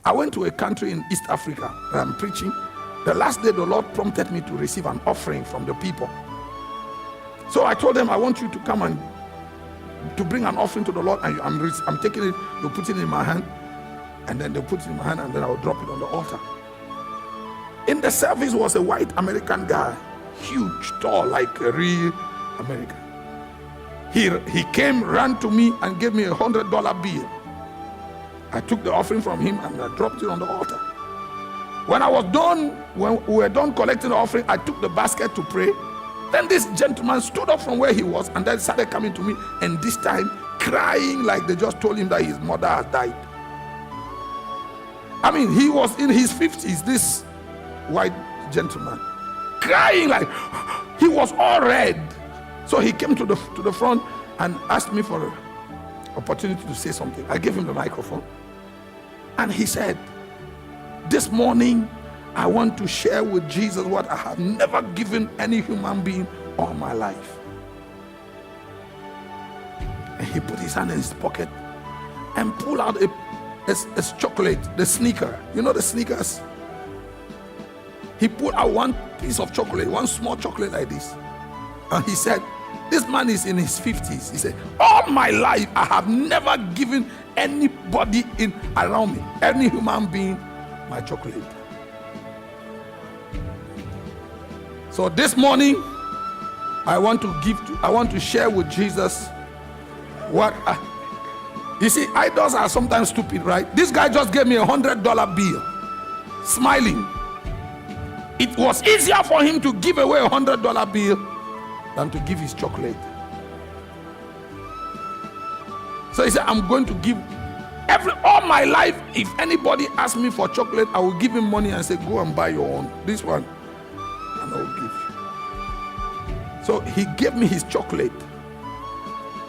I went to a country in East Africa and I'm preaching. The last day the Lord prompted me to receive an offering from the people. So I told them, I want you to come and to bring an offering to the Lord, and I'm taking it, you put it in my hand, and then they'll put it in my hand, and then I'll drop it on the altar. In the service was a white American guy, huge, tall, like a real American. He came, ran to me, and gave me $100 bill. I took the offering from him and I dropped it on the altar. When we were done collecting the offering, I took the basket to pray. Then this gentleman stood up from where he was and then started coming to me, and this time crying like they just told him that his mother has died. I mean, he was in his 50s, this white gentleman, crying like he was all red. So he came to the front and asked me for an opportunity to say something. I gave him the microphone, and he said, "This morning I want to share with Jesus what I have never given any human being all my life." And he put his hand in his pocket and pulled out a chocolate, the sneaker. You know the sneakers? He pulled out one piece of chocolate, one small chocolate like this. And he said, this man is in his 50s. He said, all my life I have never given anybody around me, any human being, my chocolate. So this morning, I want to share with Jesus what you see, idols are sometimes stupid, right? This guy just gave me $100 bill, smiling. It was easier for him to give away $100 bill than to give his chocolate. So he said, I'm going to give all my life, if anybody asks me for chocolate, I will give him money and say, go and buy your own. This one, and I will give you. So he gave me his chocolate.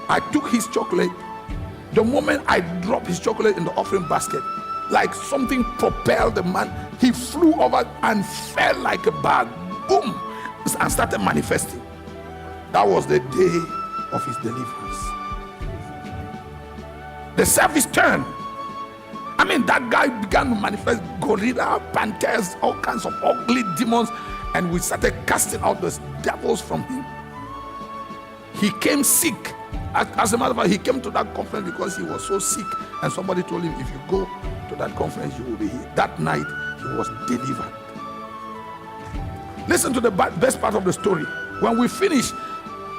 I took his chocolate. The moment I dropped his chocolate in the offering basket, like something propelled the man. He flew over and fell like a bag. Boom! And started manifesting. That was the day of his deliverance. The service turned. I mean, that guy began to manifest gorilla, panthers, all kinds of ugly demons, and we started casting out those devils from him. He came sick. As a matter of fact, he came to that conference because he was so sick, and somebody told him, if you go to that conference, you will be healed. That night, he was delivered. Listen to the best part of the story. When we finished,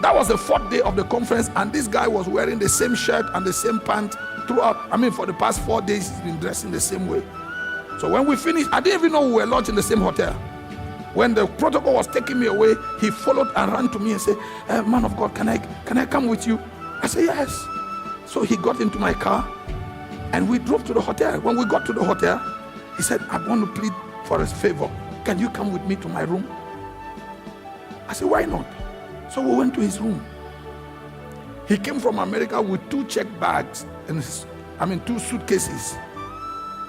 that was the 4th day of the conference, and this guy was wearing the same shirt and the same pant throughout. I mean, for the past 4 days, he's been dressing the same way. So when we finished, I didn't even know we were lodged in the same hotel. When the protocol was taking me away, he followed and ran to me and said, man of God, can I come with you? I said, yes. So he got into my car and we drove to the hotel. When we got to the hotel, he said, I want to plead for a favor. Can you come with me to my room? I said, why not? So we went to his room. He came from America with 2 check bags and 2 suitcases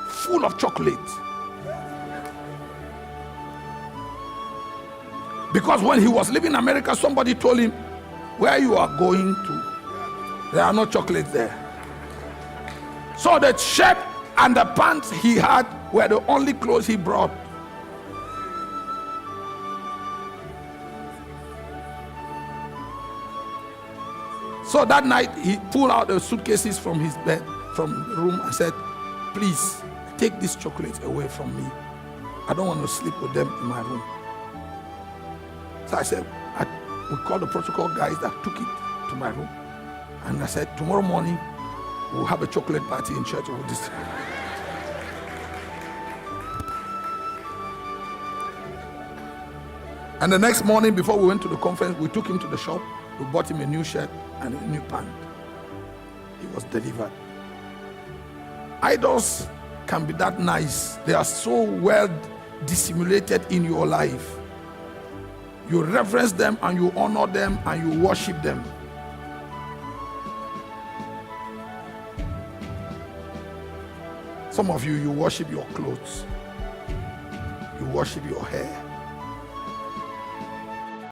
full of chocolate. Because when he was living in America, somebody told him, where you are going to, there are no chocolates there. So the shirt and the pants he had were the only clothes he brought. So that night he pulled out the suitcases from his bed, from the room, and said, please take these chocolates away from me. I don't want to sleep with them in my room. So I said, we called the protocol guys that took it to my room. And I said, tomorrow morning, we'll have a chocolate party in church. And the next morning, before we went to the conference, we took him to the shop. We bought him a new shirt and a new pant. He was delivered. Idols can be that nice. They are so well dissimulated in your life. You reverence them and you honor them and you worship them. Some of you, you worship your clothes. You worship your hair.